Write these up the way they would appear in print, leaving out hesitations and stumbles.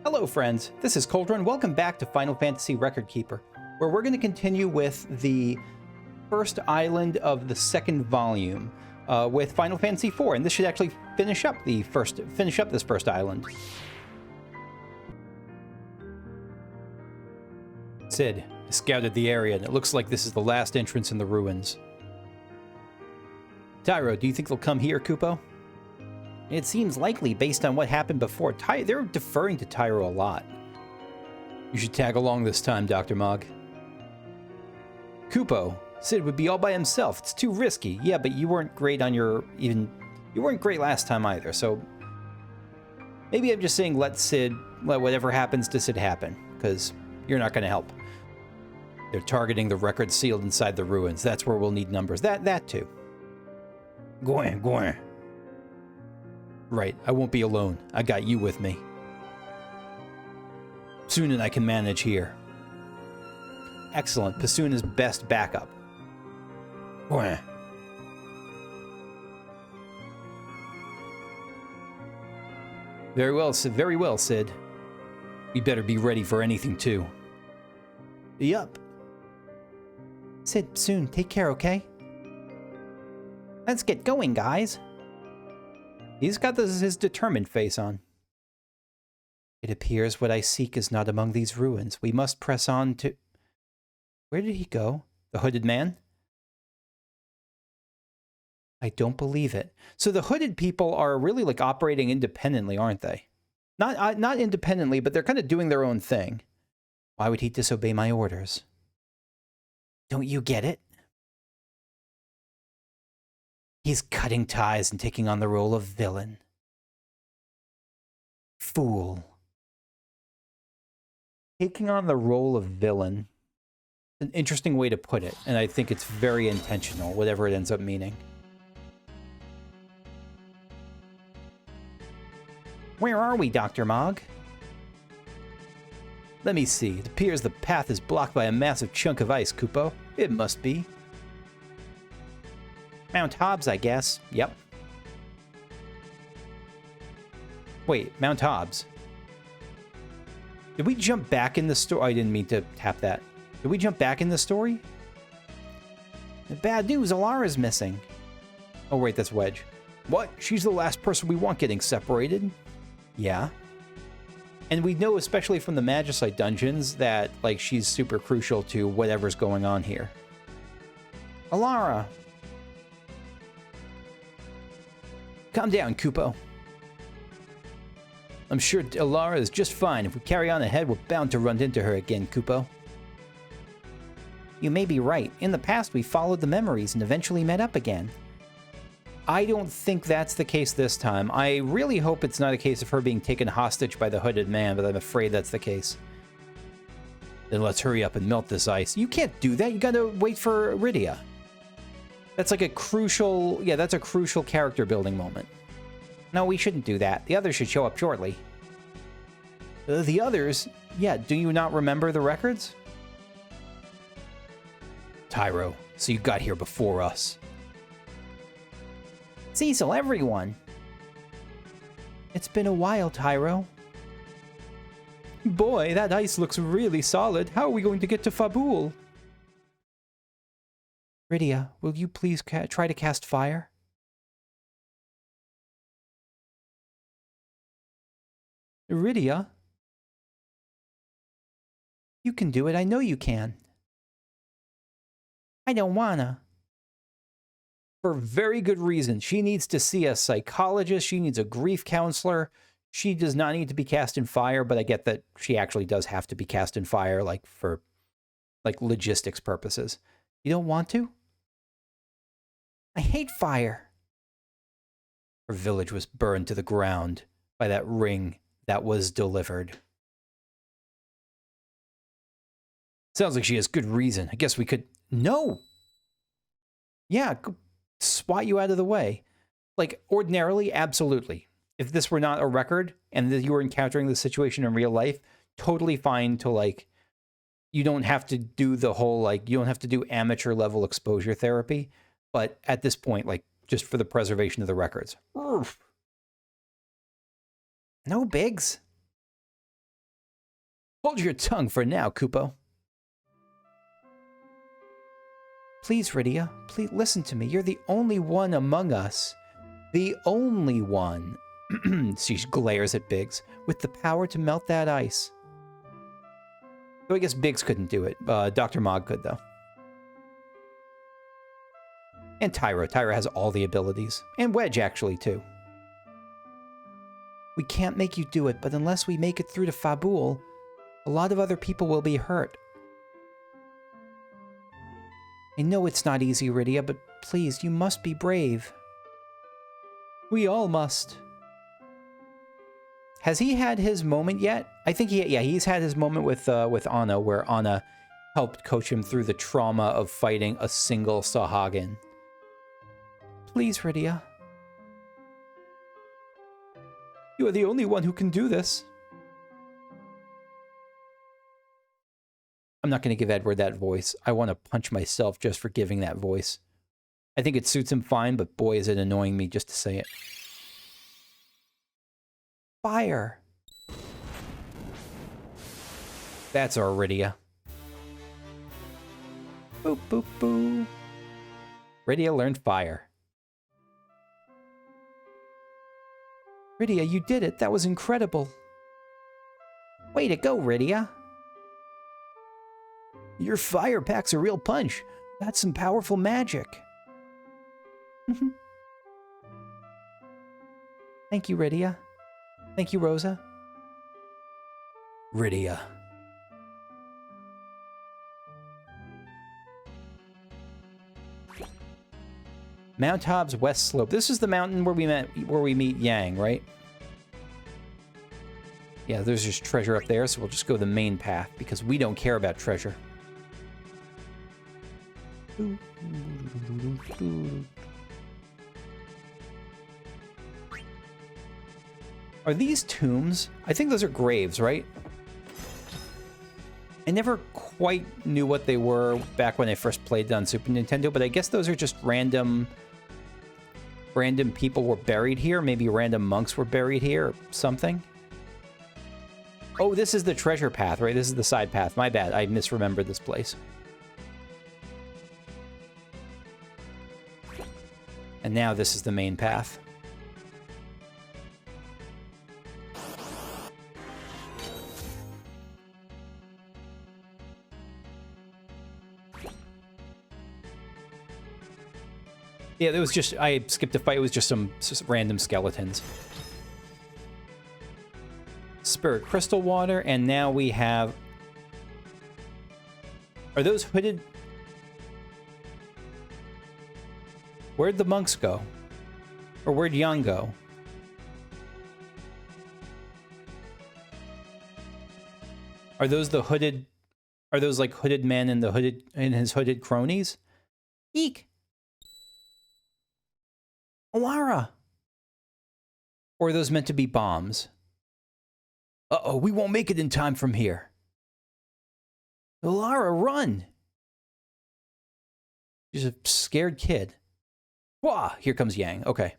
Hello friends, this is Cauldron. Welcome back to Final Fantasy Record Keeper, where we're going to continue with the first island of the second volume with Final Fantasy IV, and this should actually finish up this first island. Cid, I scouted the area, and it looks like this is the last entrance in the ruins. Tyro, do you think they'll come here, Kupo? It seems likely based on what happened before. They're deferring to Tyro a lot. You should tag along this time, Dr. Mog. Kupo, Cid would be all by himself. It's too risky. Yeah, but you weren't great on you weren't great last time either, so maybe I'm just saying let whatever happens to Cid happen, because you're not going to help. They're targeting the record sealed inside the ruins. That's where we'll need numbers. That too. Go on. Right, I won't be alone. I got you with me. Psunin I can manage here. Excellent. Psunin's best backup. Very well, Cid. We better be ready for anything, too. Yup. Cid, Psun, take care, okay? Let's get going, guys. He's got his determined face on. It appears what I seek is not among these ruins. We must press on to... Where did he go? The hooded man? I don't believe it. So the hooded people are really like operating independently, aren't they? Not independently, but they're kind of doing their own thing. Why would he disobey my orders? Don't you get it? He's cutting ties and taking on the role of villain. Fool. Taking on the role of villain. An interesting way to put it, and I think it's very intentional, whatever it ends up meaning. Where are we, Dr. Mog? Let me see. It appears the path is blocked by a massive chunk of ice, Kupo. It must be. Mount Hobbs, I guess. Yep. Wait, Mount Hobbs. Did we jump back in the story? I didn't mean to tap that. Did we jump back in the story? The bad news, Alara's missing. Oh, wait, that's Wedge. What? She's the last person we want getting separated? Yeah. And we know, especially from the Magicite dungeons, that, like, she's super crucial to whatever's going on here. Alara! Calm down, Kupo. I'm sure Alara is just fine. If we carry on ahead, we're bound to run into her again, Kupo. You may be right. In the past, we followed the memories and eventually met up again. I don't think that's the case this time. I really hope it's not a case of her being taken hostage by the hooded man, but I'm afraid that's the case. Then let's hurry up and melt this ice. You can't do that. You gotta wait for Rydia. That's like a crucial... Yeah, that's a crucial character building moment. No, we shouldn't do that. The others should show up shortly. The others? Yeah, do you not remember the records? Tyro, so you got here before us. Cecil, everyone. It's been a while, Tyro. Boy, that ice looks really solid. How are we going to get to Fabul? Rydia, will you please try to cast fire? Rydia? You can do it. I know you can. I don't wanna. For very good reason. She needs to see a psychologist. She needs a grief counselor. She does not need to be cast in fire, but I get that she actually does have to be cast in fire, like for logistics purposes. You don't want to? I hate fire. Her village was burned to the ground by that ring that was delivered. Sounds like she has good reason. I guess we could... No! Yeah, swat you out of the way. Like, ordinarily, absolutely. If this were not a record, and that you were encountering the situation in real life, totally fine to, like... You don't have to do the whole, like... You don't have to do amateur-level exposure therapy. But at this point, like, just for the preservation of the records. Oof. No bigs. Hold your tongue for now, Kupo. Please, Rydia, please listen to me. You're the only one among us. The only one. She glares at Biggs, with the power to melt that ice. So I guess Biggs couldn't do it. Dr. Mog could, though. And Tyra. Tyra has all the abilities. And Wedge, actually, too. We can't make you do it, but unless we make it through to Fabul, a lot of other people will be hurt. I know it's not easy, Rydia, but please, you must be brave. We all must. Has he had his moment yet? I think he's had his moment with Anna, where Anna helped coach him through the trauma of fighting a single Sahagin. Please, Rydia. You are the only one who can do this. I'm not going to give Edward that voice. I want to punch myself just for giving that voice. I think it suits him fine, but boy, is it annoying me just to say it. Fire. That's our Rydia. Boop, boop, boo. Rydia learned fire. Rydia, you did it. That was incredible. Way to go, Rydia. Your fire packs a real punch. That's some powerful magic. Thank you, Rydia. Thank you, Rosa. Rydia. Mount Hobbs West Slope. This is the mountain where we meet Yang, right? Yeah, there's just treasure up there, so we'll just go the main path because we don't care about treasure. Are these tombs? I think those are graves, right? I never quite knew what they were back when I first played on Super Nintendo, but I guess those are just random people were buried here. Maybe random monks were buried here or something. Oh, this is the treasure path, right? This is the side path. My bad. I misremembered this place. And now this is the main path. Yeah, it was just, I skipped a fight. It was just some random skeletons. Spirit crystal water, and now we have... Are those hooded? Where'd the monks go? Or where'd Yang go? Are those the hooded... Are those like hooded men and his hooded cronies? Eek! Alara! Or are those meant to be bombs? Uh-oh, we won't make it in time from here. Alara, run! She's a scared kid. Wah! Here comes Yang. Okay.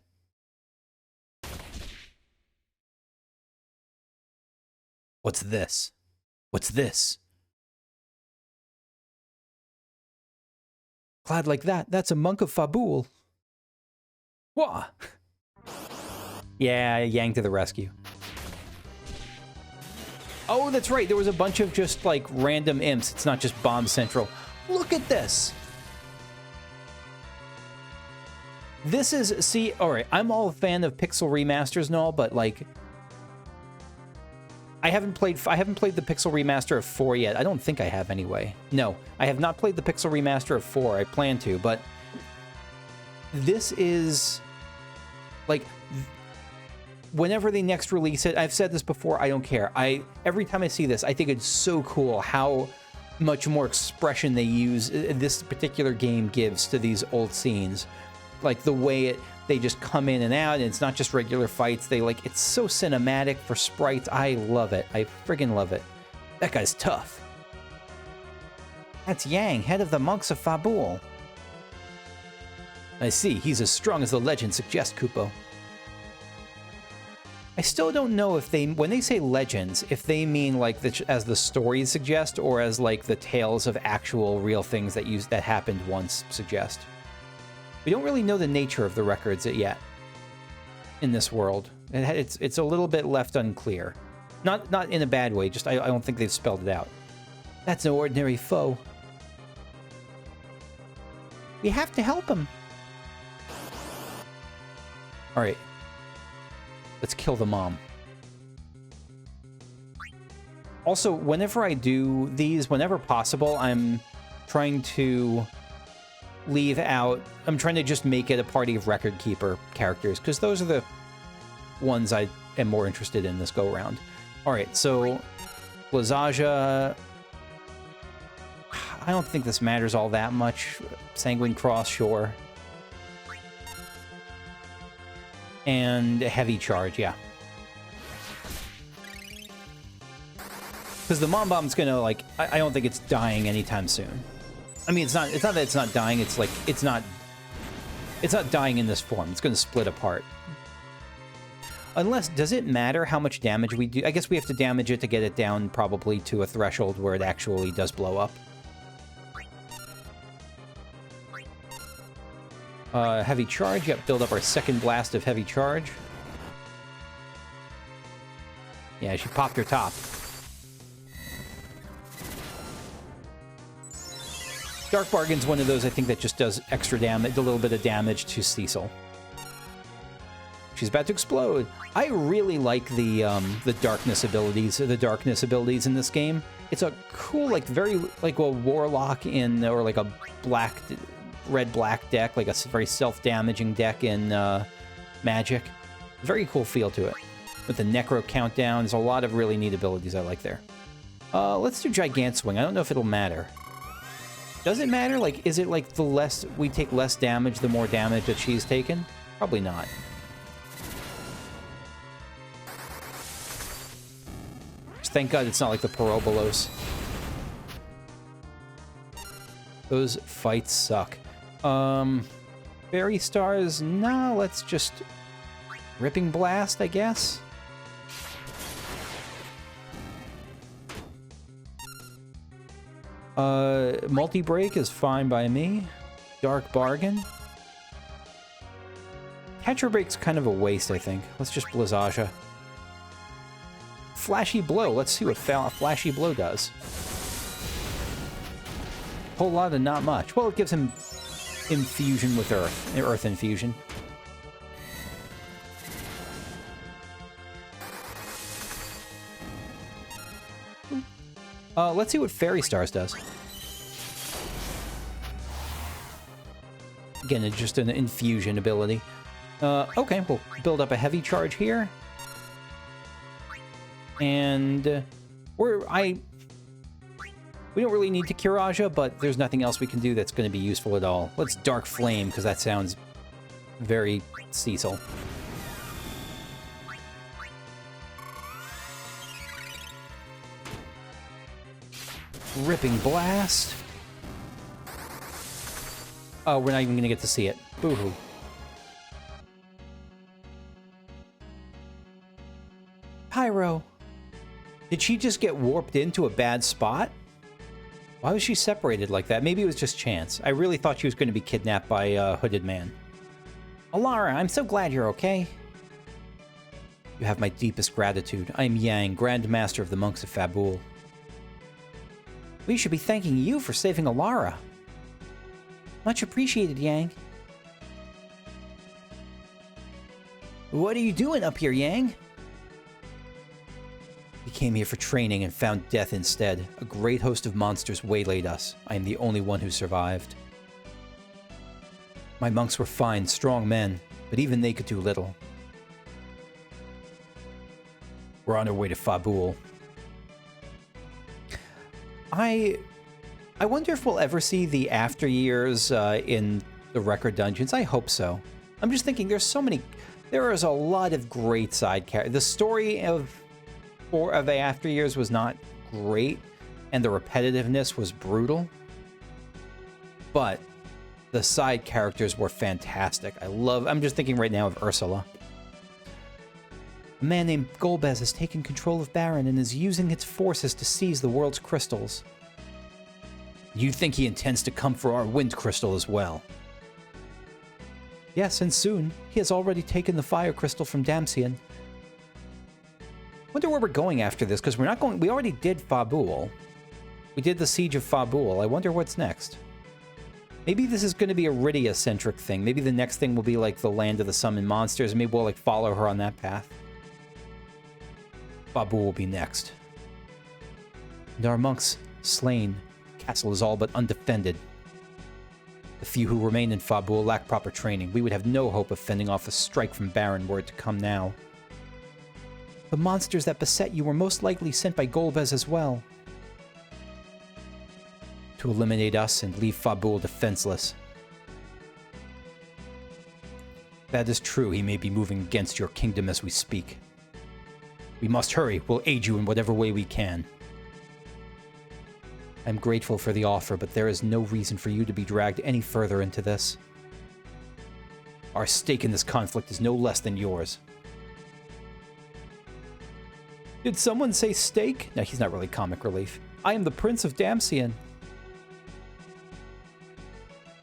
What's this? What's this? Clad like that, that's a monk of Fabul. Wah! Yeah, Yang to the rescue. Oh, that's right. There was a bunch of just, like, random imps. It's not just Bomb Central. Look at this! This is... See, alright, I'm all a fan of pixel remasters and all, but, like... I haven't played the pixel remaster of 4 yet. I don't think I have, anyway. No, I have not played the pixel remaster of 4. I plan to, but... This is... Like... Whenever they next release it, I've said this before, I don't care. Every time I see this, I think it's so cool how much more expression they use this particular game gives to these old scenes. Like the way they just come in and out, and it's not just regular fights. It's so cinematic for sprites. I love it. I friggin' love it. That guy's tough. That's Yang, head of the monks of Fabul. I see. He's as strong as the legend suggests, Kupo. I still don't know if they, when they say legends, if they mean like as the stories suggest, or as like the tales of actual real things that happened once suggest. We don't really know the nature of the records yet in this world. It's a little bit left unclear. Not in a bad way, just I don't think they've spelled it out. That's no ordinary foe. We have to help him. All right. Let's kill the mom. Also, whenever I do these, whenever possible, I'm trying to leave out... I'm trying to just make it a party of record keeper characters, because those are the ones I am more interested in this go-around. Alright, so... Blazaja... I don't think this matters all that much. Sanguine Cross, sure. And a heavy charge, yeah. Because the Mom Bomb's gonna, like, I don't think it's dying anytime soon. I mean, it's not that it's not dying, it's like, it's not dying in this form. It's gonna split apart. Unless, does it matter how much damage we do? I guess we have to damage it to get it down probably to a threshold where it actually does blow up. Heavy charge, yep, build up our second blast of heavy charge. Yeah, she popped her top. Dark Bargain's one of those, I think, that just does extra damage, a little bit of damage to Cecil. She's about to explode. I really like the darkness abilities in this game. It's a cool, like, very, like a warlock in, or like a red-black deck, like a very self-damaging deck in Magic. Very cool feel to it. With the Necro countdown, there's a lot of really neat abilities I like there. Let's do Gigant Swing. I don't know if it'll matter. Does it matter? Like, is it like the less we take less damage, the more damage that she's taken? Probably not. Just thank God it's not like the Parobolos. Those fights suck. Fairy Stars, nah, let's just... Ripping Blast, I guess? Multi-Break is fine by me. Dark Bargain. Tetra Break's kind of a waste, I think. Let's just Blazaja. Flashy Blow, let's see what Flashy Blow does. Whole lot of not much. Well, it gives him infusion with Earth infusion. Let's see what Fairy Stars does. Again, it's just an infusion ability. Okay, we'll build up a heavy charge here. And we don't really need to Kiraja, but there's nothing else we can do that's going to be useful at all. Let's Dark Flame, because that sounds very Cecil. Ripping Blast. Oh, we're not even going to get to see it. Boo-hoo. Pyro. Did she just get warped into a bad spot? Why was she separated like that? Maybe it was just chance. I really thought she was going to be kidnapped by a hooded man. Alara, I'm so glad you're okay. You have my deepest gratitude. I am Yang, Grand Master of the Monks of Fabul. We should be thanking you for saving Alara. Much appreciated, Yang. What are you doing up here, Yang? We came here for training and found death instead. A great host of monsters waylaid us. I am the only one who survived. My monks were fine, strong men, but even they could do little. We're on our way to Fabul. I wonder if we'll ever see the after years in the record dungeons. I hope so. I'm just thinking there is a lot of great side characters. The story of the after years was not great, and the repetitiveness was brutal. But the side characters were fantastic. I'm just thinking right now of Ursula. A man named Golbez has taken control of Baron and is using its forces to seize the world's crystals. You think he intends to come for our wind crystal as well? Yes, and soon. He has already taken the fire crystal from Damsian. Wonder where we're going after this, because we're not going... We already did Fabul. We did the Siege of Fabul. I wonder what's next. Maybe this is going to be a Rydia-centric thing. Maybe the next thing will be like the Land of the Summoned Monsters. Maybe we'll like follow her on that path. Fabul will be next. And our monks slain. Castle is all but undefended. The few who remain in Fabul lack proper training. We would have no hope of fending off a strike from Baron were it to come now. The monsters that beset you were most likely sent by Golbez as well. To eliminate us and leave Fabul defenseless. That is true. He may be moving against your kingdom as we speak. We must hurry. We'll aid you in whatever way we can. I'm grateful for the offer, but there is no reason for you to be dragged any further into this. Our stake in this conflict is no less than yours. Did someone say stake? No, he's not really comic relief. I am the Prince of Damsian.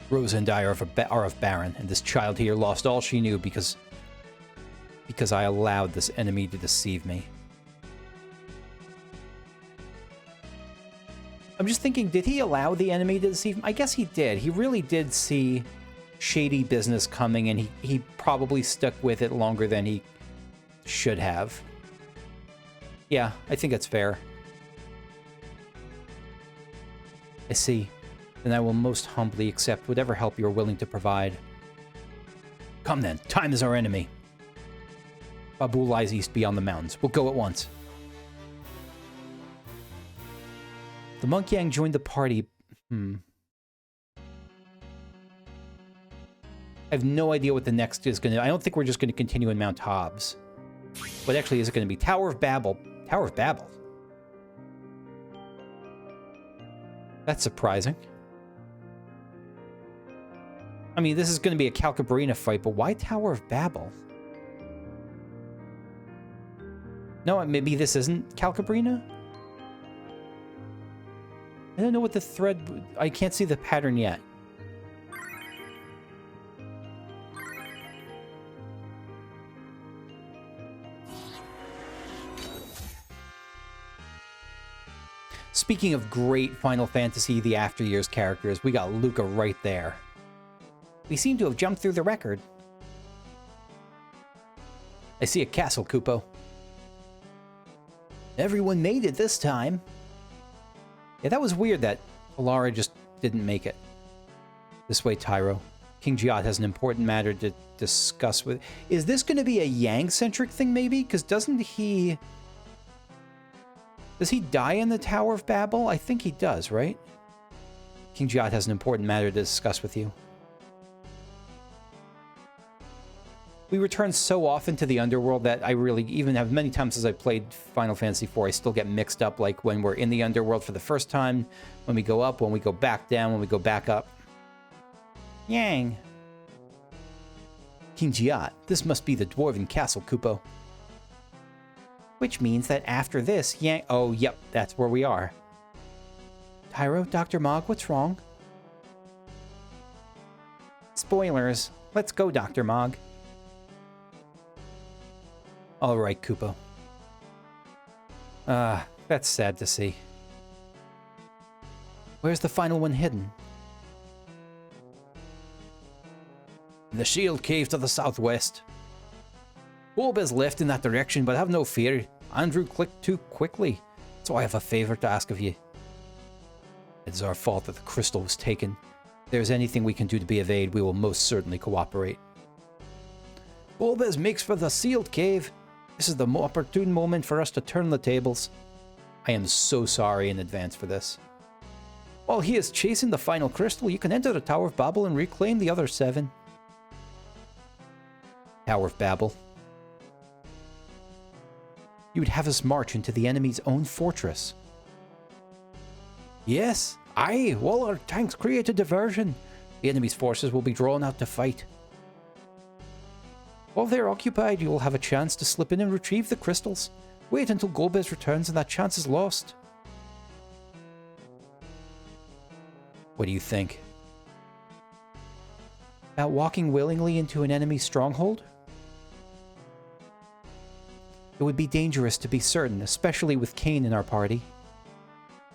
Rosa and I are of Baron, and this child here lost all she knew because I allowed this enemy to deceive me. I'm just thinking, did he allow the enemy to deceive him? I guess he did. He really did see shady business coming, and he probably stuck with it longer than he should have. Yeah, I think that's fair. I see. Then I will most humbly accept whatever help you're willing to provide. Come then, time is our enemy. Fabul lies east beyond the mountains. We'll go at once. The Monk Yang joined the party. I have no idea what the next is going to... I don't think we're just going to continue in Mount Hobbs. What actually is it going to be? Tower of Babel. Tower of Babel. That's surprising. I mean, this is going to be a Calcabrina fight, but why Tower of Babel? No, maybe this isn't Calcabrina? I don't know what the thread... I can't see the pattern yet. Speaking of great Final Fantasy The After Years characters, we got Luca right there. We seem to have jumped through the record. I see a castle, Kupo. Everyone made it this time. Yeah, that was weird that Alara just didn't make it. This way, Tyro. King Giat has an important matter to discuss with... Is this going to be a Yang-centric thing, maybe? Because doesn't he... Does he die in the Tower of Babel? I think he does, right? King Giat has an important matter to discuss with you. We return so often to the underworld that I really, even have many times as I played Final Fantasy IV, I still get mixed up, like when we're in the underworld for the first time, when we go up, when we go back down, when we go back up. Yang. King Giat, this must be the Dwarven Castle, Kupo. Which means that after this, Yang... Oh, yep, that's where we are. Tyro, Dr. Mog, what's wrong? Spoilers. Let's go, Dr. Mog. All right, Kupo. That's sad to see. Where's the final one hidden? In the shield cave to the southwest. Golbez left in that direction, but have no fear. Andrew clicked too quickly, so I have a favor to ask of you. It is our fault that the crystal was taken. If there is anything we can do to be of aid, we will most certainly cooperate. Golbez makes for the sealed cave. This is the opportune moment for us to turn the tables. I am so sorry in advance for this. While he is chasing the final crystal, you can enter the Tower of Babel and reclaim the other 7. Tower of Babel. You would have us march into the enemy's own fortress. Yes, aye, while our tanks create a diversion, the enemy's forces will be drawn out to fight. While they're occupied, you will have a chance to slip in and retrieve the crystals. Wait until Golbez returns and that chance is lost. What do you think? About walking willingly into an enemy stronghold? It would be dangerous to be certain, especially with Kane in our party.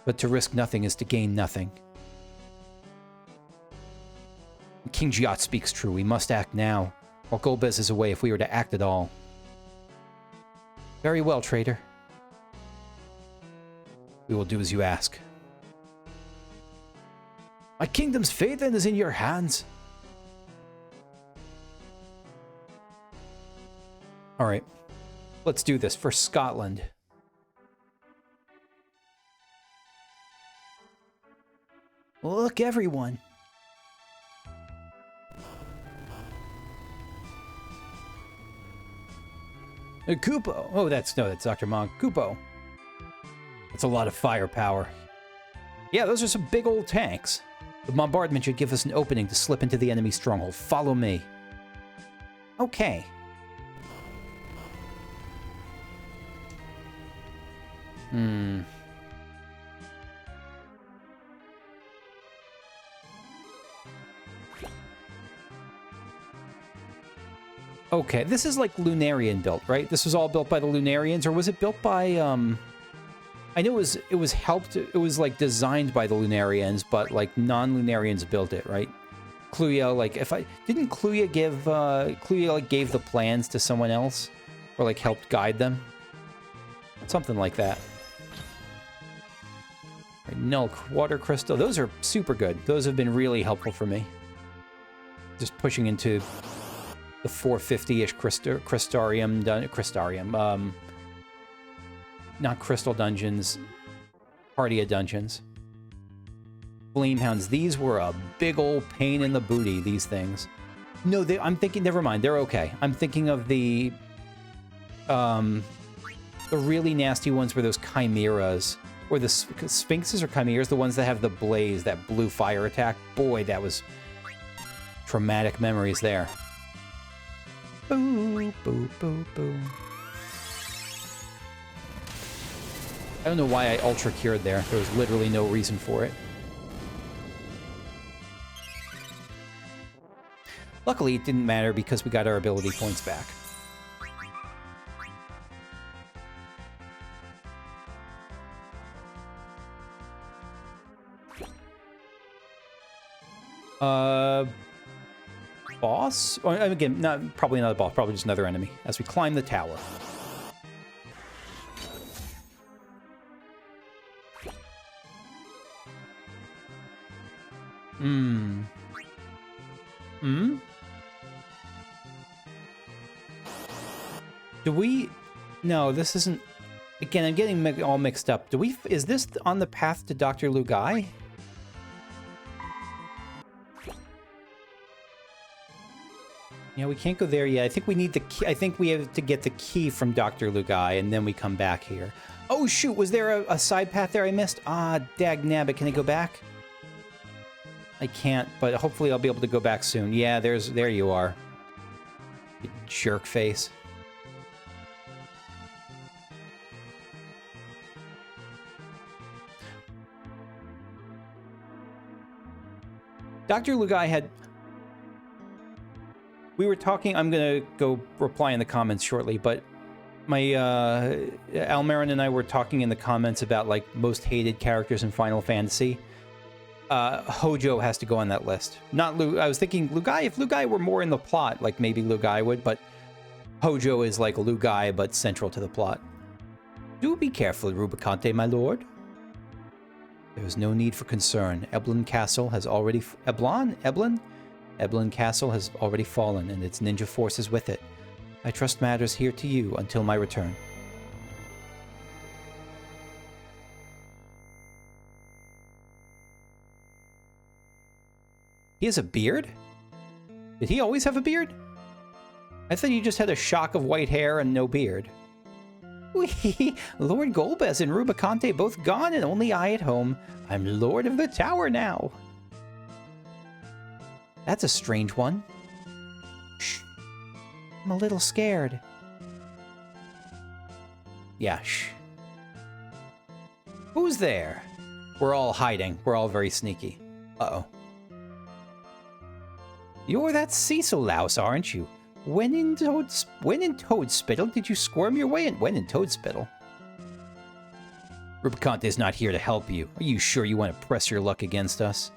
But to risk nothing is to gain nothing. King Jiat speaks true. We must act now, while Golbez is away if we were to act at all. Very well, traitor. We will do as you ask. My kingdom's fate then is in your hands. All right. Let's do this for Scotland. Look, everyone. Kupo. Oh, that's Dr. Monk. Kupo. That's a lot of firepower. Yeah, those are some big old tanks. The bombardment should give us an opening to slip into the enemy stronghold. Follow me. Okay. Okay, this is like Lunarian built, right? This was all built by the Lunarians, or was it built by, I know it was helped, it was like designed by the Lunarians, but like non-Lunarians built it, right? Cluya, like, didn't Cluya give, Cluya like gave the plans to someone else? Or like helped guide them? Something like that. Null water crystal, those are super good. Those have been really helpful for me. Just pushing into the 450-ish Crystarium, not Crystal Dungeons, Partia Dungeons. Flamehounds, these were a big old pain in the booty, these things. No, I'm thinking, never mind, they're okay. I'm thinking of the really nasty ones were those chimeras, or the sphinxes or chimeras, the ones that have the blaze, that blue fire attack. Boy, that was traumatic memories there. Boo, boo, boo, boo. I don't know why I ultra cured there. There was literally no reason for it. Luckily, it didn't matter because we got our ability points back. Boss? Or, again, probably not a boss, probably just another enemy, as we climb the tower. Do we... No, this isn't... Again, I'm getting all mixed up. Is this on the path to Dr. Lugai? Yeah, we can't go there yet. I think we need the key. I think we have to get the key from Dr. Lugai, and then we come back here. Oh, shoot. Was there a side path there I missed? Ah, dagnabbit. Can I go back? I can't, but hopefully I'll be able to go back soon. Yeah, there you are. You jerk face. Dr. Lugai had... We were talking, I'm going to go reply in the comments shortly, but my, Almarin and I were talking in the comments about, like, most hated characters in Final Fantasy. Hojo has to go on that list. Not I was thinking Lugai, if Lugai were more in the plot, like, maybe Lugai would, but Hojo is like Lugai, but central to the plot. Do be careful, Rubicante, my lord. There is no need for concern. Eblan Castle has already... Eblan Castle has already fallen, and its ninja forces with it. I trust matters here to you until my return. He has a beard? Did he always have a beard? I thought he just had a shock of white hair and no beard. Whee! Lord Golbez and Rubicante both gone and only I at home. I'm Lord of the Tower now. That's a strange one. Shh. I'm a little scared. Yeah, shh. Who's there? We're all hiding. We're all very sneaky. Uh-oh. You're that Cecil louse, aren't you? When in Toadspittle did you squirm your way in? When in Toadspittle? Rubicante is not here to help you. Are you sure you want to press your luck against us?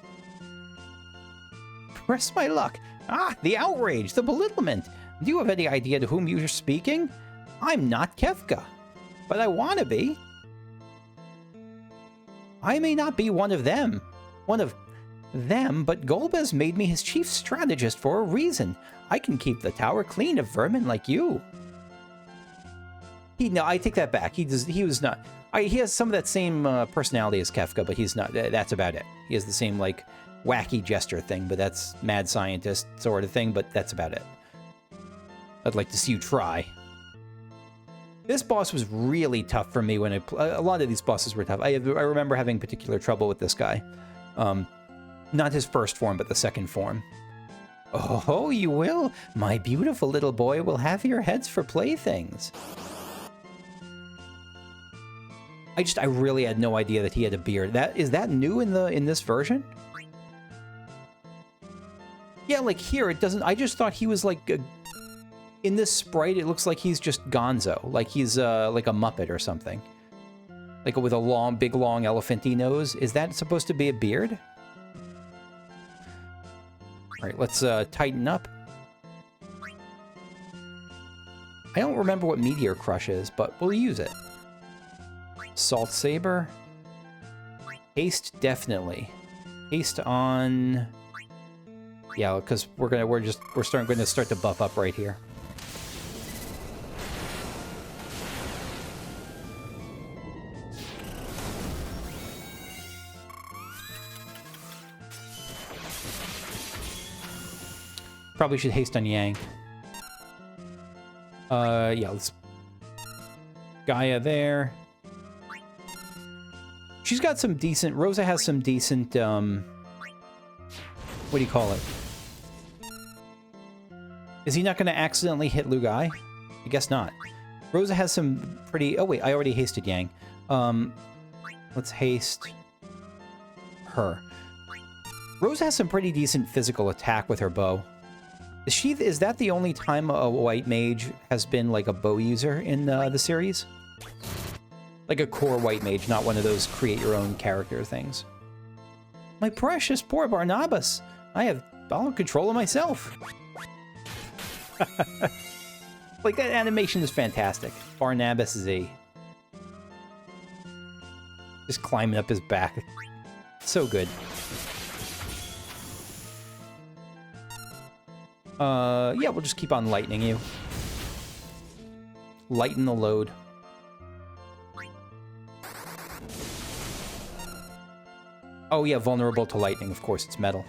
Press my luck? Ah, the outrage, the belittlement. Do you have any idea to whom you're speaking? I'm not Kefka, but I want to be. I may not be one of them, but Golbez made me his chief strategist for a reason. I can keep the tower clean of vermin like you. No, I take that back. He was not. He has some of that same personality as Kefka, but he's not. That's about it. He has the same, like, wacky gesture thing, but that's mad scientist sort of thing, but that's about it. I'd like to see you try. This boss was really tough for me when a lot of these bosses were tough. I remember having particular trouble with this guy. Not his first form, but the second form. Oh, you will? My beautiful little boy will have your heads for playthings. I really had no idea that he had a beard. Is that new in this version? Yeah, like here it doesn't. I just thought he was like in this sprite. It looks like he's just Gonzo, like he's like a Muppet or something, like with a big long elephanty nose. Is that supposed to be a beard? All right, let's tighten up. I don't remember what Meteor Crush is, but we'll use it. Salt Saber. Haste, definitely. Haste on... Yeah, because we're going to start to buff up right here. Probably should haste on Yang. Yeah, let's... Gaia there. She's got some decent... Rosa has some decent, what do you call it? Is he not going to accidentally hit Lugai? I guess not. Rosa has some pretty... Oh, wait, I already hasted Yang. Let's haste her. Rosa has some pretty decent physical attack with her bow. Is that the only time a white mage has been, like, a bow user in the series? Like a core white mage, not one of those create-your-own character things. My precious poor Barnabas! I'll control of myself! Like, that animation is fantastic. Barnabas Z. Just climbing up his back. So good. Yeah, we'll just keep on lightning you. Lighten the load. Oh yeah, vulnerable to lightning, of course, it's metal.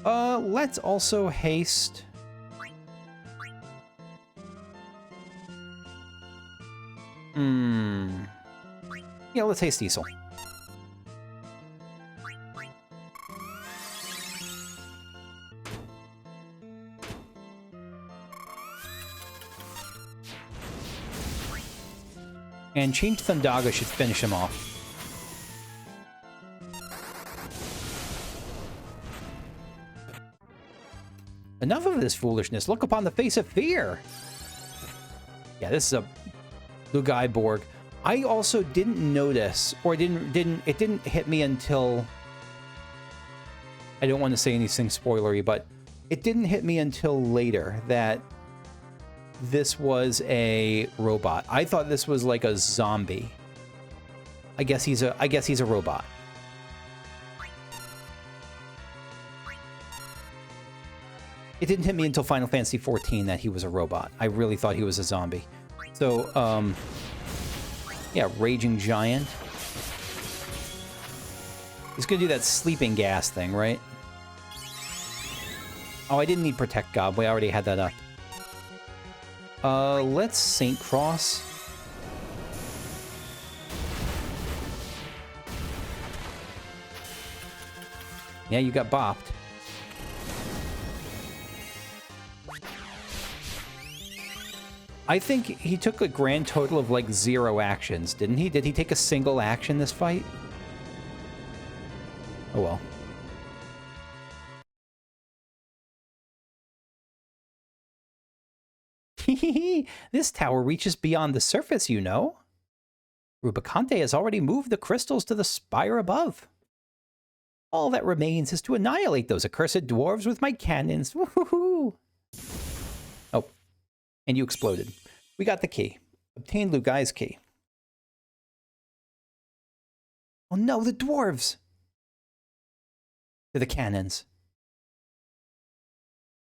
Let's also haste... Yeah, let's haste Diesel. And Change Thundaga should finish him off. Enough of this foolishness. Look upon the face of fear. Yeah, this is a Lugai Borg. I also didn't notice, or it didn't hit me until... I don't want to say anything spoilery, but it didn't hit me until later that this was a robot. I thought this was like a zombie. I guess he's a robot. It didn't hit me until Final Fantasy XIV that he was a robot. I really thought he was a zombie. So, yeah, Raging Giant. He's gonna do that sleeping gas thing, right? Oh, I didn't need Protect God. We already had that up. Let's Saint Cross. Yeah, you got bopped. I think he took a grand total of like 0 actions, didn't he? Did he take a single action this fight? Oh well. This tower reaches beyond the surface, you know. Rubicante has already moved the crystals to the spire above. All that remains is to annihilate those accursed dwarves with my cannons. Woohoo! Oh, and you exploded. We got the key. Obtained Lugai's key. Oh no, the dwarves! To the cannons.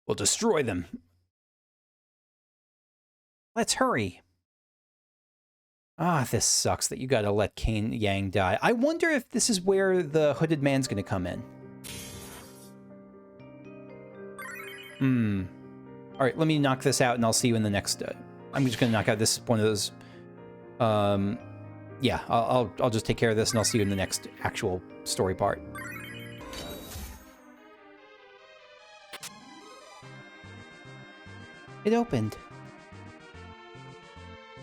We'll destroy them. Let's hurry. Ah, this sucks that you gotta let Kane Yang die. I wonder if this is where the hooded man's gonna come in. Alright, let me knock this out and I'll see you in the next... I'm just gonna knock out this one of those... yeah, I'll just take care of this and I'll see you in the next actual story part. It opened.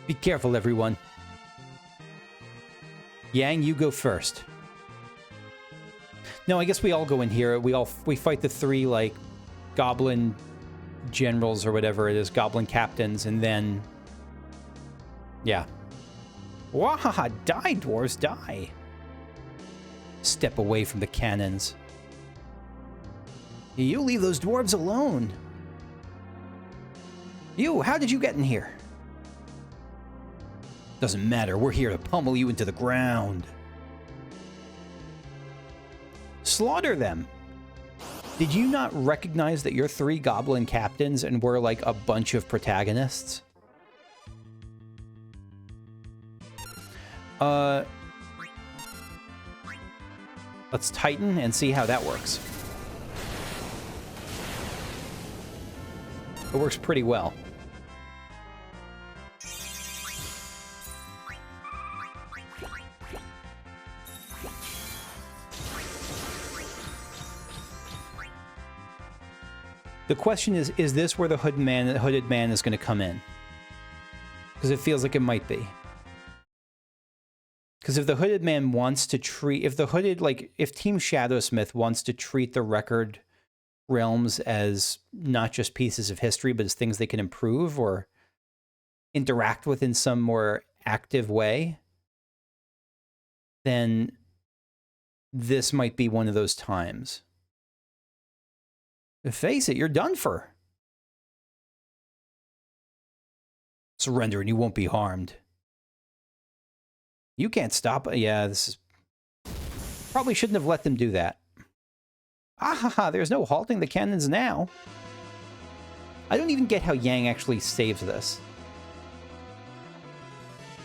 Be careful, everyone. Yang, you go first. No, I guess we all go in here. We fight the 3, like, goblin generals or whatever it is, goblin captains, and then... yeah. Wahaha! Die, dwarves, die! Step away from the cannons. You leave those dwarves alone. You, how did you get in here? Doesn't matter, we're here to pummel you into the ground. Slaughter them! Did you not recognize that you're 3 goblin captains and we're like a bunch of protagonists? Let's tighten and see how that works. It works pretty well. The question is this where the hooded man is going to come in? Because it feels like it might be. Because if the hooded man wants to treat... if the hooded... like, if Team Shadowsmith wants to treat the record realms as not just pieces of history, but as things they can improve or interact with in some more active way, then this might be one of those times. Face it, you're done for. Surrender and you won't be harmed. You can't stop. Yeah, this is... probably shouldn't have let them do that. Ah, there's no halting the cannons now. I don't even get how Yang actually saves this.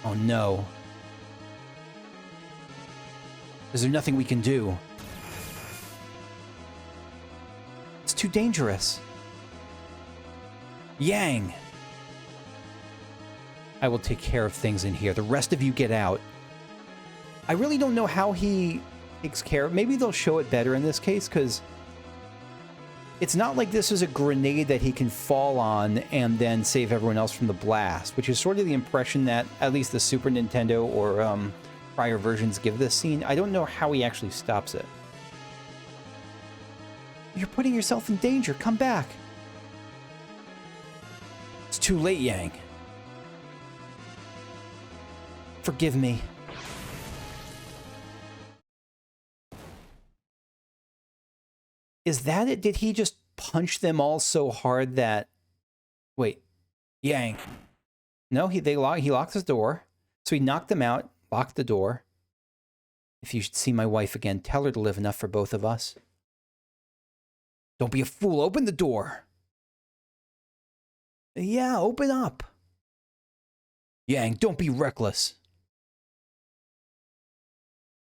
Oh no. Is there nothing we can do? It's too dangerous. Yang! I will take care of things in here. The rest of you get out. I really don't know how he takes care of... maybe they'll show it better in this case, because it's not like this is a grenade that he can fall on and then save everyone else from the blast, which is sort of the impression that at least the Super Nintendo or prior versions give this scene. I don't know how he actually stops it. You're putting yourself in danger. Come back. It's too late, Yang. Forgive me. Is that it? Did he just punch them all so hard that... wait. Yang. No, he locked his door. So he knocked them out, locked the door. If you should see my wife again, tell her to live enough for both of us. Don't be a fool. Open the door. Yeah, open up. Yang, don't be reckless.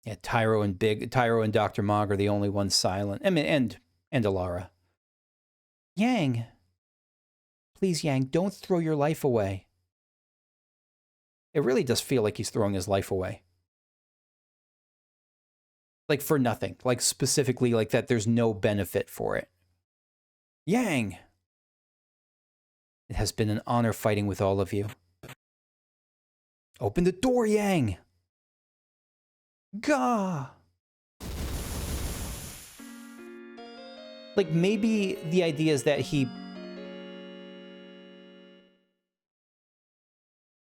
Yeah, Tyro and Dr. Mog are the only ones silent. I mean, and Alara. Yang. Please, Yang, don't throw your life away. It really does feel like he's throwing his life away. Like for nothing. Like specifically like that there's no benefit for it. Yang! It has been an honor fighting with all of you. Open the door, Yang! Gah! Like, maybe the idea is that he...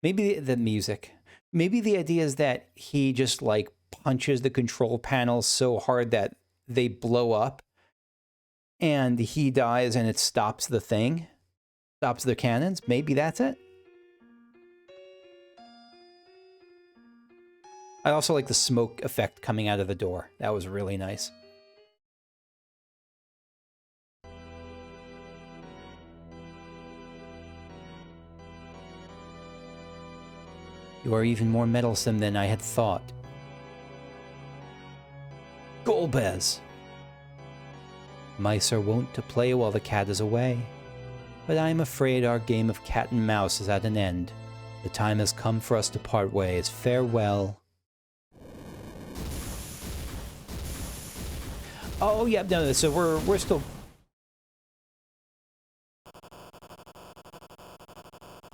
Maybe the music. Maybe the idea is that he just, like, punches the control panels so hard that they blow up. And he dies and it stops the thing. Stops the cannons. Maybe that's it. I also like the smoke effect coming out of the door. That was really nice. You are even more meddlesome than I had thought. Golbez! Mice are wont to play while the cat is away, but I am afraid our game of cat and mouse is at an end. The time has come for us to part ways. Farewell. Oh, yeah, no, so we're still...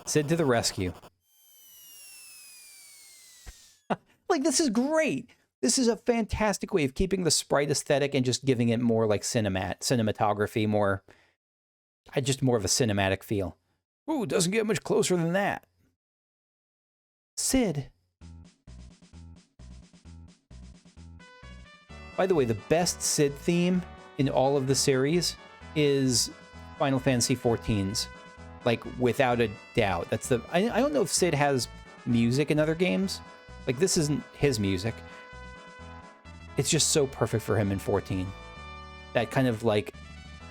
Sid to the rescue. Like, this is great. This is a fantastic way of keeping the sprite aesthetic and just giving it more like cinematography, more of a cinematic feel. Ooh, it doesn't get much closer than that. Sid. By the way, the best Sid theme in all of the series is Final Fantasy XIV's. Like, without a doubt. That's the... I don't know if Sid has music in other games. Like, this isn't his music. It's just so perfect for him in 14. That kind of, like,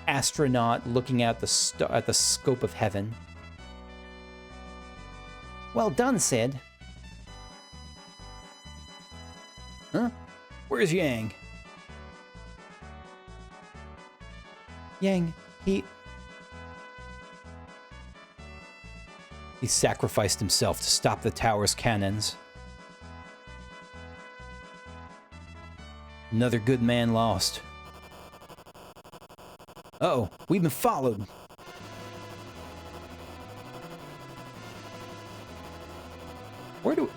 astronaut looking at the scope of heaven. Well done, Sid. Huh? Where's Yang? Yang, he sacrificed himself to stop the tower's cannons. Another good man lost. Uh-oh, we've been followed. Where do we...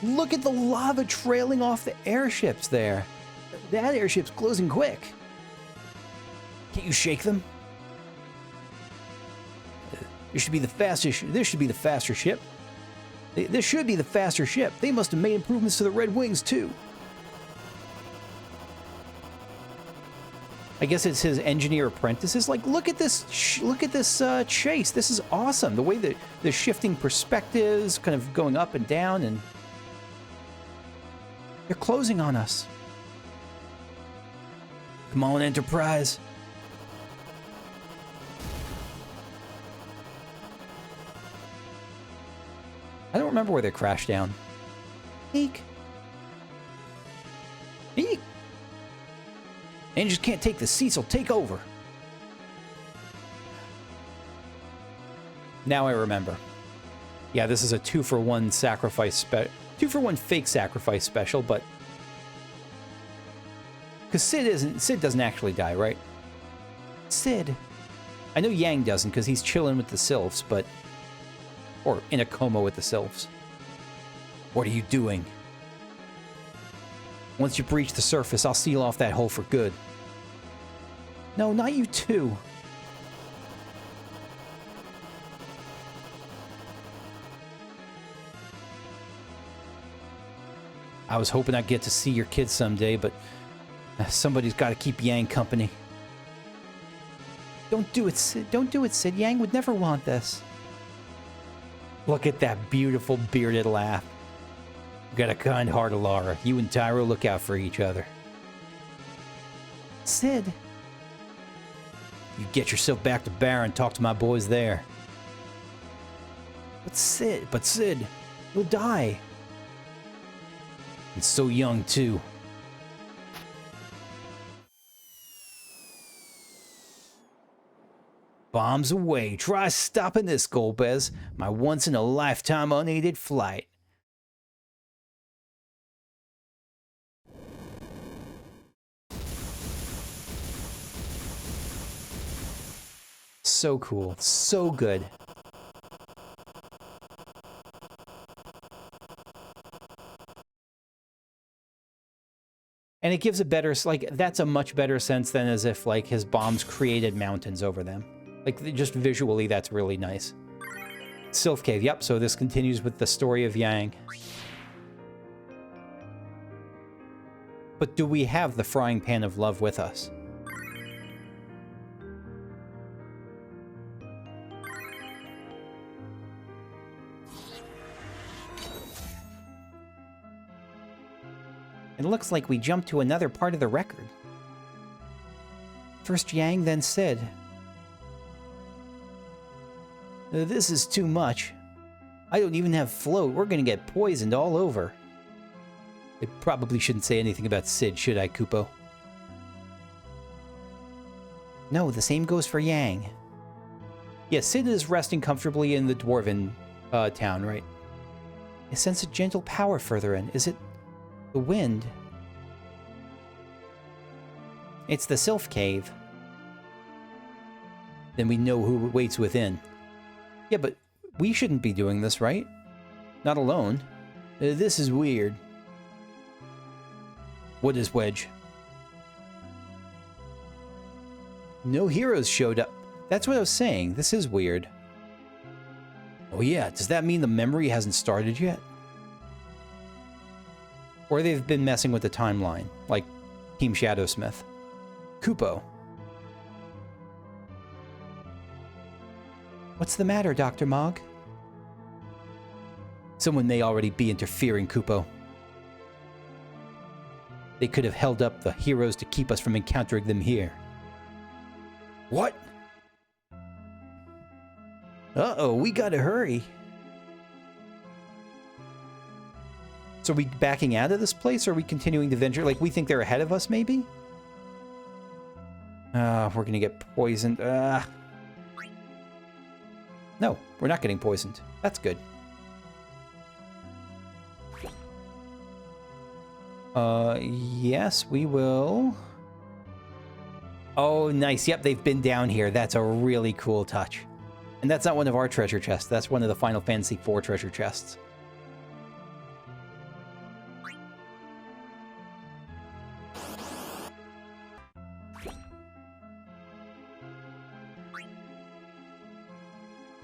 Look at the lava trailing off the airships there. That airship's closing quick. Can't you shake them? This should be the faster ship. This should be the faster ship. This should be the faster ship. They must have made improvements to the Red Wings too. I guess it's his engineer apprentices. Like, look at this chase. This is awesome. The way that the shifting perspectives, kind of going up and down, and they're closing on us. Come on, Enterprise. I don't remember where they crashed down. Eek. Eek. Engines can't take the Cecil. Take over. Now I remember. Yeah, this is a 2-for-1 sacrifice 2-for-1 fake sacrifice special, but because Sid doesn't actually die, right? Sid. I know Yang doesn't because he's chilling with the Sylphs, but or in a coma with the Sylphs. What are you doing? Once you breach the surface, I'll seal off that hole for good. No, not you too. I was hoping I'd get to see your kids someday, but somebody's got to keep Yang company. Don't do it, Sid. Don't do it, Sid. Yang would never want this. Look at that beautiful bearded laugh. You got a kind heart, Alara. You and Tyro look out for each other. Sid. You get yourself back to Barra and talk to my boys there. But Sid, you'll die. And so young, too. Bombs away. Try stopping this, Golbez. My once-in-a-lifetime unaided flight. So cool. So good. And it gives a better, like, that's a much better sense than as if, like, his bombs created mountains over them. Like, just visually, that's really nice. Sylph Cave, yep, so this continues with the story of Yang. But do we have the frying pan of love with us? It looks like we jumped to another part of the record. First Yang, then Sid. This is too much. I don't even have float. We're gonna get poisoned all over. I probably shouldn't say anything about Sid, should I, Kupo? No, the same goes for Yang. Yeah, Sid is resting comfortably in the dwarven town, right? I sense a gentle power further in. Is it the wind? It's the Sylph Cave. Then we know who waits within. Yeah, but we shouldn't be doing this, right? Not alone. This is weird. What is Wedge? No heroes showed up. That's what I was saying. This is weird. Oh yeah, does that mean the memory hasn't started yet? Or they've been messing with the timeline, like Team Shadowsmith. Kupo. What's the matter, Dr. Mog? Someone may already be interfering, Kupo. They could have held up the heroes to keep us from encountering them here. What? Uh-oh, we gotta hurry. So are we backing out of this place, or are we continuing to venture? Like, we think they're ahead of us, maybe? We're gonna get poisoned. No, we're not getting poisoned. That's good. Yes, we will. Oh, nice. Yep, they've been down here. That's a really cool touch. And that's not one of our treasure chests. That's one of the Final Fantasy IV treasure chests.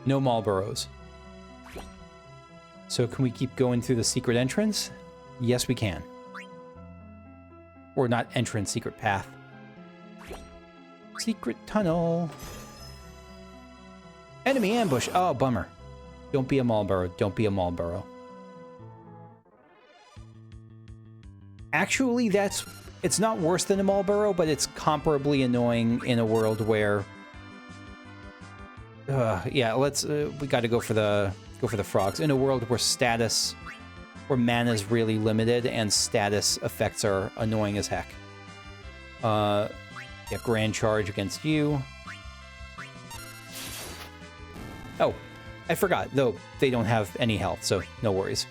No Marlboros. So can we keep going through the secret entrance? Yes, we can. Or not entrance, secret path. Secret tunnel. Enemy ambush. Oh, bummer. Don't be a Marlboro. Don't be a Marlboro. Actually, it's not worse than a Marlboro, but it's comparably annoying in a world where yeah, we got to go for the frogs. In a world where mana is really limited and status effects are annoying as heck. Yeah, grand charge against you. Oh, I forgot, though they don't have any health, so no worries.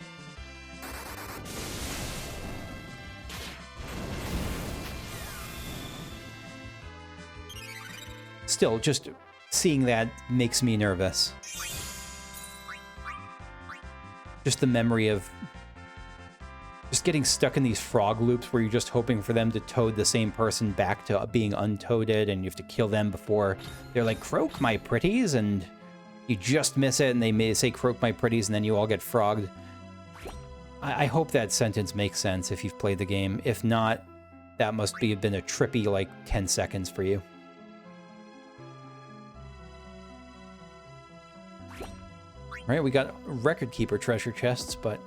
Still, just seeing that makes me nervous. Just the memory of just getting stuck in these frog loops where you're just hoping for them to toad the same person back to being untoaded, and you have to kill them before they're like, croak my pretties, and you just miss it and they may say croak my pretties and then you all get frogged. I hope that sentence makes sense if you've played the game. If not, that must have been a trippy like 10 seconds for you. Right, we got record keeper treasure chests, but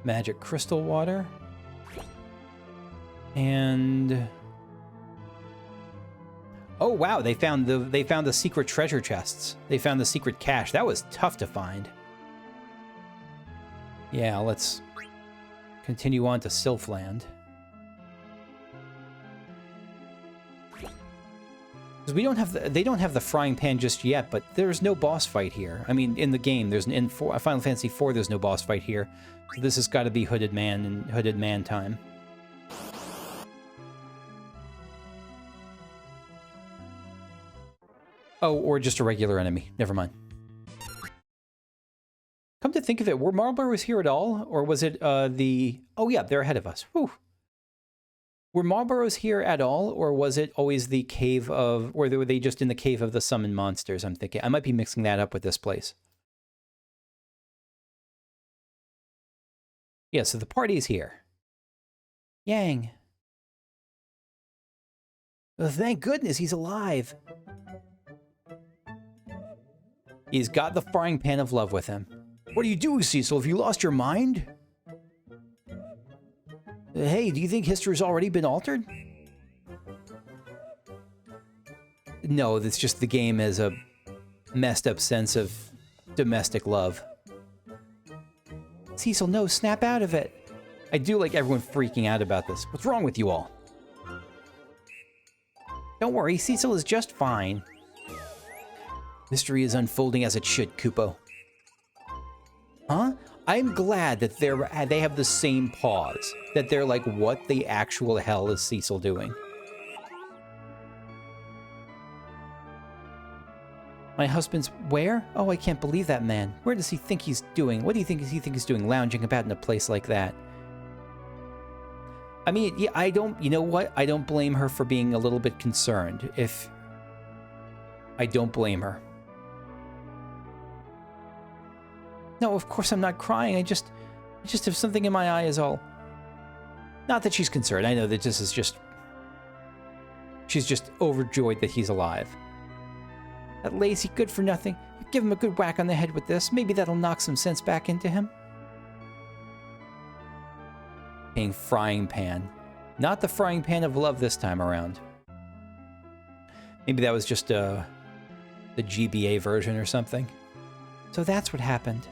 magic crystal water and oh wow, they found the secret treasure chests. They found the secret cache. That was tough to find. Yeah, let's continue on to Sylphland. Because they don't have the frying pan just yet, but there's no boss fight here. I mean, in the game, in Final Fantasy IV, there's no boss fight here. So this has got to be Hooded Man and Hooded Man time. Oh, or just a regular enemy. Never mind. Come to think of it, were Marlboros here at all? Or was it the... Oh yeah, they're ahead of us. Whew. Were Marlboros here at all, or was it always the cave of, or were they just in the cave of the summoned monsters? I'm thinking. I might be mixing that up with this place. Yeah, so the party's here. Yang. Oh, thank goodness he's alive. He's got the frying pan of love with him. What are you doing, Cecil? Have you lost your mind? Hey, do you think history's already been altered? No, it's just the game has a messed up sense of domestic love. Cecil, no, snap out of it. I do like everyone freaking out about this. What's wrong with you all? Don't worry, Cecil is just fine. Mystery is unfolding as it should, Kupo. Huh? I'm glad that they have the same pause. That they're like, what the actual hell is Cecil doing? My husband's where? Oh, I can't believe that man. Where does he think he's doing? What do you think he's doing lounging about in a place like that? I mean, yeah, you know what? I don't blame her for being a little bit concerned. I don't blame her. No, of course I'm not crying. I just have something in my eye is all. Not that she's concerned. I know that this is just... She's just overjoyed that he's alive. That lazy good-for-nothing. Give him a good whack on the head with this. Maybe that'll knock some sense back into him. Being frying pan. Not the frying pan of love this time around. Maybe that was just the GBA version or something. So that's what happened.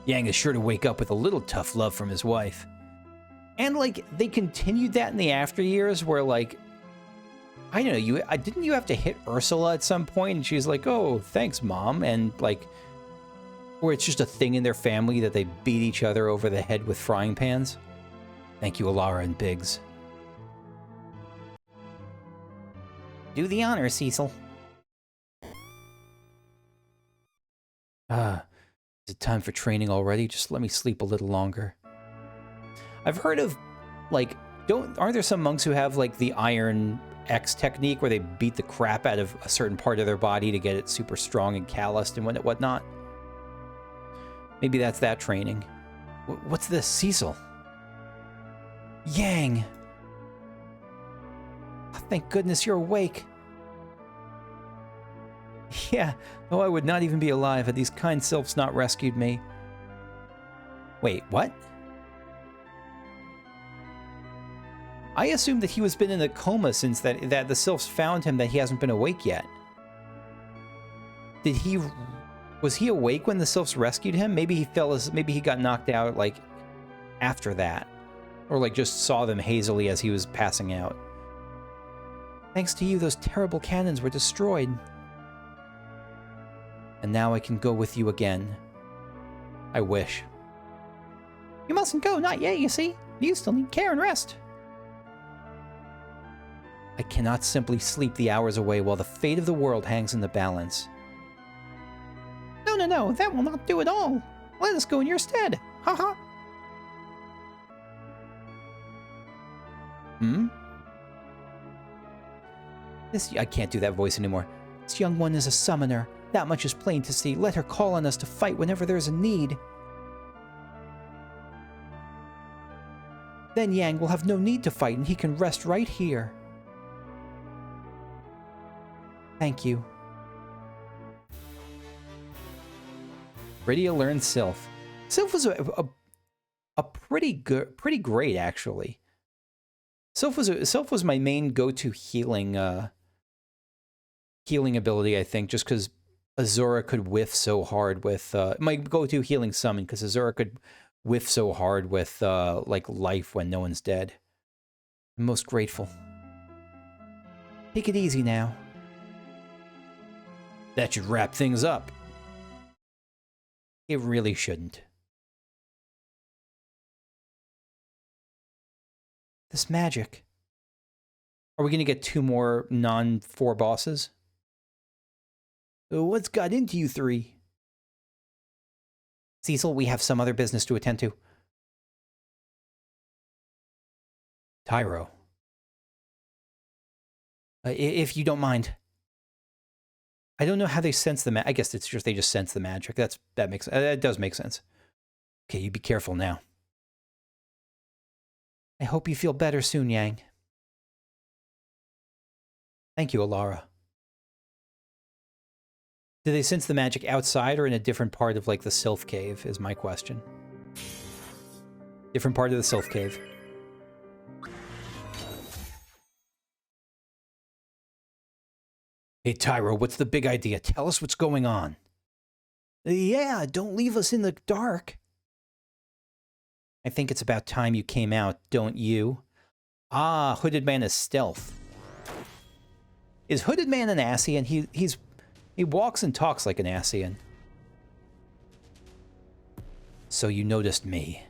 Yang is sure to wake up with a little tough love from his wife. And, like, they continued that in the after years where, like, I don't know, didn't you have to hit Ursula at some point? And she's like, oh, thanks, Mom. And, like, or it's just a thing in their family that they beat each other over the head with frying pans. Thank you, Alara and Biggs. Do the honor, Cecil. Is it time for training already? Just let me sleep a little longer. I've heard of, like, aren't there some monks who have, like, the Iron X technique where they beat the crap out of a certain part of their body to get it super strong and calloused and whatnot? Maybe that's that training. What's this, Cecil? Yang! Oh, thank goodness you're awake. Yeah, though I would not even be alive had these kind sylphs not rescued me. Wait, what? I assumed that he was been in a coma since that the sylphs found him, that he hasn't been awake yet. Was he awake when the sylphs rescued him? Maybe he got knocked out, like, after that. Or, like, just saw them hazily as he was passing out. Thanks to you, those terrible cannons were destroyed. And now I can go with you again. I wish. You mustn't go, not yet, you see. You still need care and rest. I cannot simply sleep the hours away while the fate of the world hangs in the balance. No, that will not do at all. Let us go in your stead. Haha. I can't do that voice anymore. This young one is a summoner. That much is plain to see. Let her call on us to fight whenever there's a need. Then Yang will have no need to fight and he can rest right here. Thank you. Ready to learn Sylph. Sylph was a pretty great, actually. Sylph was my main go-to healing ability, I think, just because Azura could whiff so hard with my go-to healing summon, because Azura could whiff so hard with like life when no one's dead. I'm most grateful. Take it easy now. That should wrap things up. It really shouldn't. This magic. Are we going to get 2 more non-4 bosses? What's got into you 3? Cecil, we have some other business to attend to. Tyro. If you don't mind. I don't know how they sense the magic. I guess it's just they just sense the magic. That does make sense. Okay, you be careful now. I hope you feel better soon, Yang. Thank you, Alara. Do they sense the magic outside or in a different part of, like, the Sylph Cave, is my question. Different part of the Sylph Cave. Hey, Tyro, what's the big idea? Tell us what's going on. Yeah, don't leave us in the dark. I think it's about time you came out, don't you? Ah, Hooded Man is stealth. Is Hooded Man an Ascian? He walks and talks like an Ascian. So you noticed me.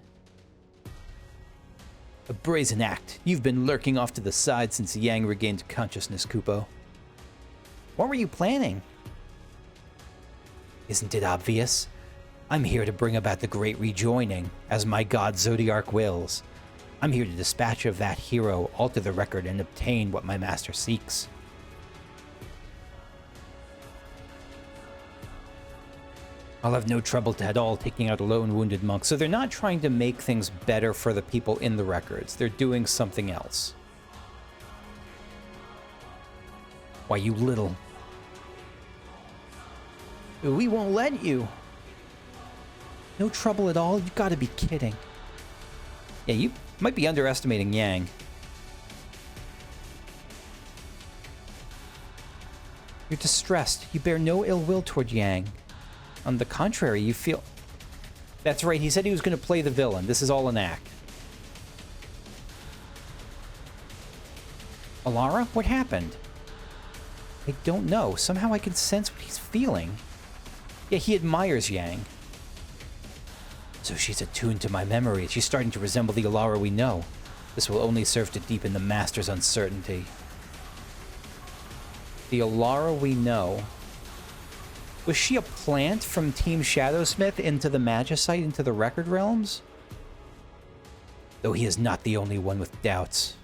A brazen act. You've been lurking off to the side since Yang regained consciousness, Kupo. What were you planning? Isn't it obvious? I'm here to bring about the great rejoining, as my god Zodiark wills. I'm here to dispatch of that hero, alter the record, and obtain what my master seeks. I'll have no trouble at all taking out a lone wounded monk. So they're not trying to make things better for the people in the records. They're doing something else. Why, you little... We won't let you. No trouble at all? You gotta be kidding. Yeah, you might be underestimating Yang. You're distressed. You bear no ill will toward Yang. On the contrary, you feel... That's right, he said he was going to play the villain. This is all an act. Alara, what happened? I don't know. Somehow I can sense what he's feeling. Yeah, he admires Yang. So she's attuned to my memory. She's starting to resemble the Alara we know. This will only serve to deepen the Master's uncertainty. The Alara we know... Was she a plant from Team Shadowsmith into the Magicite, into the Record Realms? Though he is not the only one with doubts.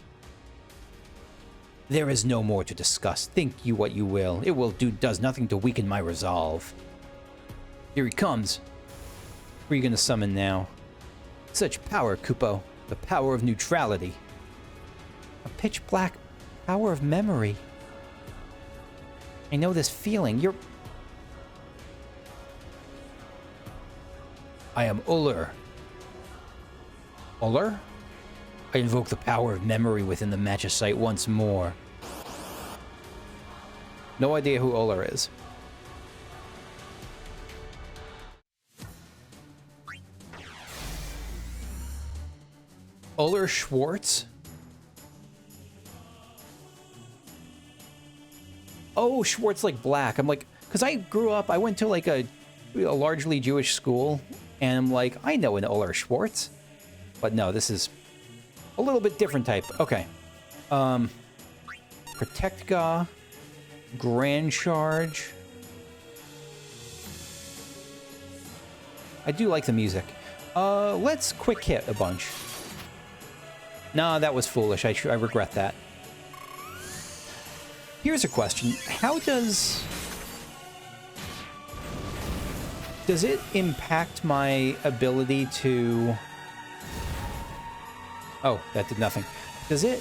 There is no more to discuss. Think you what you will. It does nothing to weaken my resolve. Here he comes. Who are you going to summon now? Such power, Kupo. The power of neutrality. A pitch black power of memory. I know this feeling. You're... I am Uller. Uller? I invoke the power of memory within the Magicite once more. No idea who Uller is. Uller Schwartz? Oh, Schwartz like black. I'm like, because I grew up, I went to like a largely Jewish school, and I'm like, I know an Uller Schwartz. But no, this is a little bit different type. Okay. Protect Ga. Grand Charge. I do like the music. Let's quick hit a bunch. Nah, that was foolish. I regret that. Here's a question. How does it impact my ability to... Oh, that did nothing. Does it...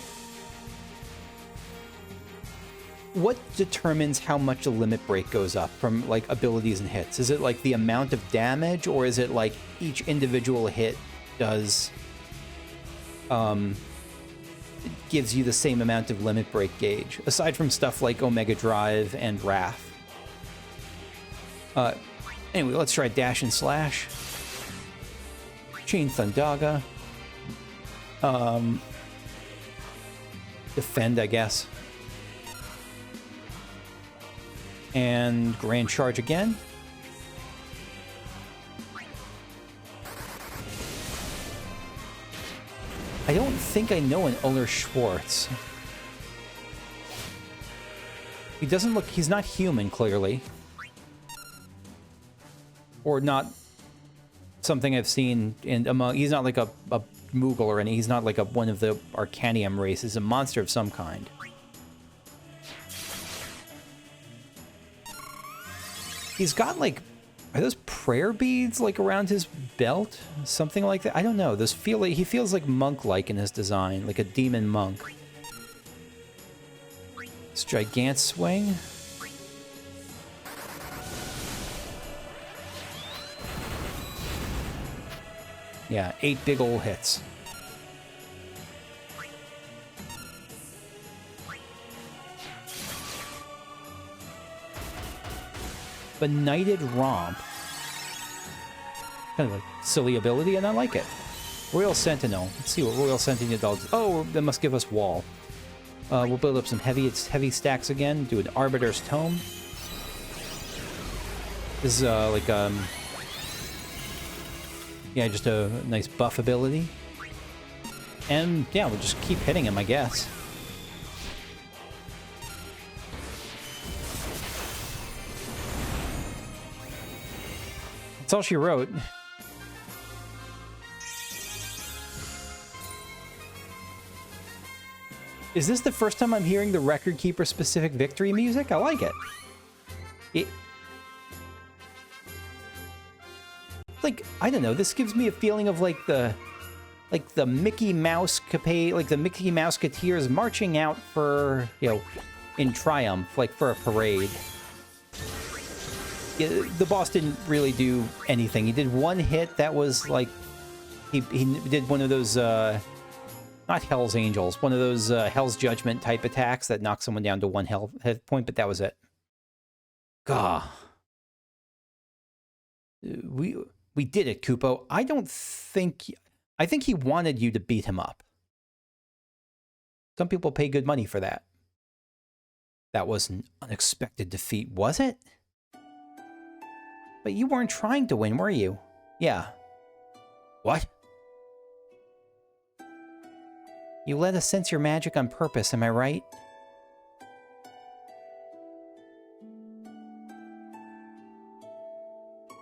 What determines how much the limit break goes up from, like, abilities and hits? Is it, like, the amount of damage, or is it, like, each individual hit does... gives you the same amount of limit break gauge, aside from stuff like Omega Drive and Wrath. Anyway, let's try Dash and Slash. Chain Thundaga. Defend, I guess. And Grand Charge again. I don't think I know an Uller Schwartz. He doesn't look... He's not human, clearly. Or not something I've seen in among... He's not like a Moogle or any. He's not like one of the Arcanium race. He's a monster of some kind. He's got like, are those prayer beads like around his belt? Something like that? I don't know. Those feel like, he feels like monk-like in his design, like a demon monk. This Gigant Swing. Yeah, 8 big ol' hits. Benighted Romp. Kind of a silly ability, and I like it. Royal Sentinel. Let's see what Royal Sentinel does. Oh, that must give us wall. We'll build up some heavy stacks again. Do an Arbiter's Tome. This is like yeah, just a nice buff ability. And yeah, we'll just keep hitting him, I guess. That's all she wrote. Is this the first time I'm hearing the Record Keeper specific victory music? I like it. Like, I don't know, this gives me a feeling of like the Mickey Mouse capade, like the Mickey Mouseketeers marching out for, you know, in triumph, like for a parade. Yeah, the boss didn't really do anything. He did one hit that was like, he did one of those, not Hell's Angels, one of those Hell's Judgment type attacks that knock someone down to 1 health point, but that was it. Gah. We did it, Kupo. I think he wanted you to beat him up. Some people pay good money for that. That was an unexpected defeat, was it? But you weren't trying to win, were you? Yeah. What? You let us sense your magic on purpose, am I right?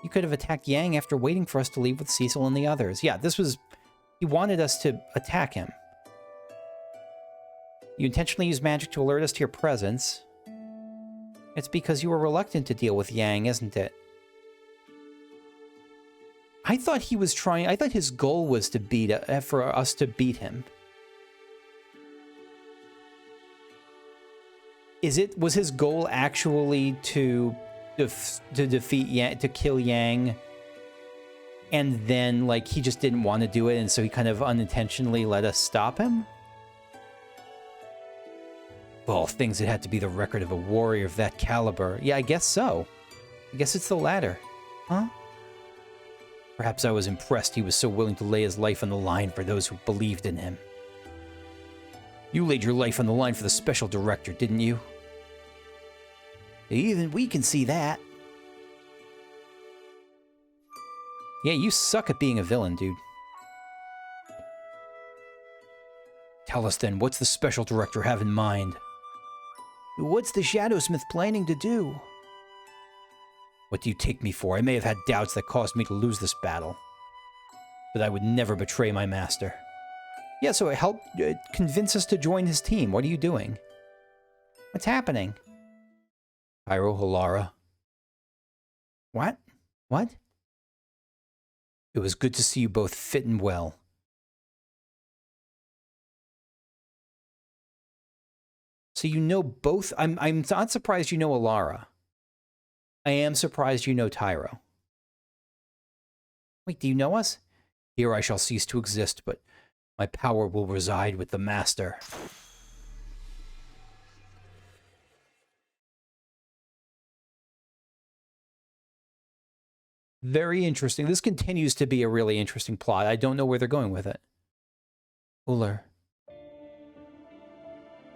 You could have attacked Yang after waiting for us to leave with Cecil and the others. Yeah, this was... He wanted us to attack him. You intentionally used magic to alert us to your presence. It's because you were reluctant to deal with Yang, isn't it? I thought he was trying... I thought his goal was to for us to beat him. Was his goal actually to defeat Yang, to kill Yang, and then, like, he just didn't want to do it, and so he kind of unintentionally let us stop him? Of all things, it had to be the record of a warrior of that caliber. Yeah, I guess so. I guess it's the latter. Huh? Perhaps I was impressed he was so willing to lay his life on the line for those who believed in him. You laid your life on the line for the special director, didn't you? Even we can see that. Yeah, you suck at being a villain, dude. Tell us then, what's the special director have in mind? What's the Shadowsmith planning to do? What do you take me for? I may have had doubts that caused me to lose this battle, but I would never betray my master. Yeah, so it helped convince us to join his team. What are you doing? What's happening? Pyro, Halara. What? What? It was good to see you both fit and well. So you know both? I'm not surprised you know Alara. I am surprised you know Tyro. Wait, do you know us? Here I shall cease to exist, but my power will reside with the Master. Very interesting. This continues to be a really interesting plot. I don't know where they're going with it. Uller.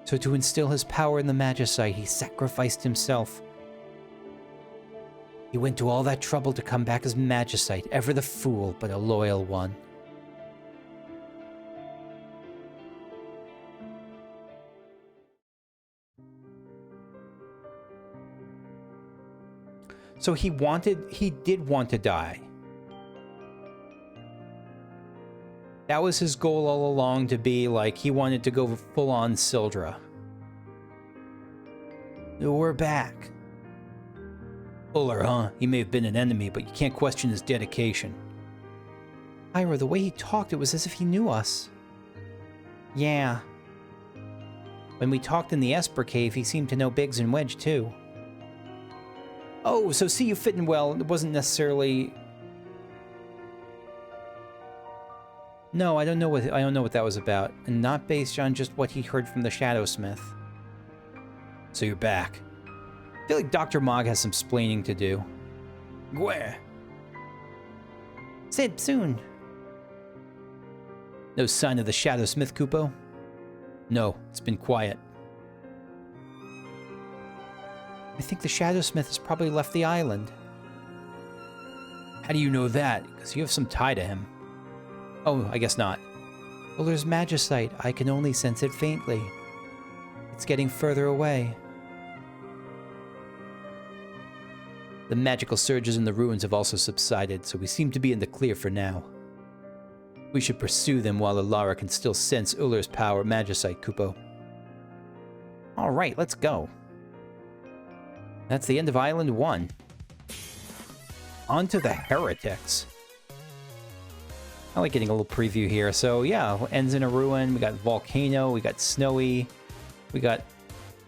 So to instill his power in the Magicite, he sacrificed himself. He went to all that trouble to come back as Magicite, ever the fool, but a loyal one. So he did want to die. That was his goal all along, to be like, he wanted to go full-on Sildra. We're back. Uller, huh? He may have been an enemy, but you can't question his dedication. Ira, the way he talked, it was as if he knew us. Yeah. When we talked in the Esper Cave, he seemed to know Biggs and Wedge, too. Oh, so see you fitting well. It wasn't necessarily... No, I don't know what that was about, and not based on just what he heard from the Shadowsmith. So you're back. I feel like Dr. Mog has some splaining to do. Where? Said soon. No sign of the Shadowsmith, Kupo? No, it's been quiet. I think the Shadowsmith has probably left the island. How do you know that? Because you have some tie to him. Oh, I guess not. Well, there's magicite. I can only sense it faintly. It's getting further away. The magical surges in the ruins have also subsided, so we seem to be in the clear for now. We should pursue them while Alara can still sense Uller's power magicite, Kupo. Alright, let's go. That's the end of Island 1. On to the Heretics. I like getting a little preview here. So yeah, ends in a ruin. We got volcano. We got snowy. We got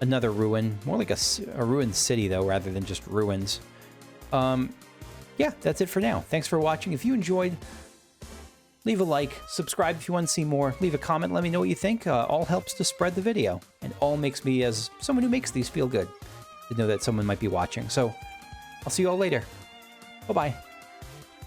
another ruin. More like a ruined city, though, rather than just ruins. Yeah, that's it for now. Thanks for watching. If you enjoyed, leave a like. Subscribe if you want to see more. Leave a comment. Let me know what you think. All helps to spread the video. And all makes me, as someone who makes these, feel good to know that someone might be watching. So I'll see you all later. Bye-bye.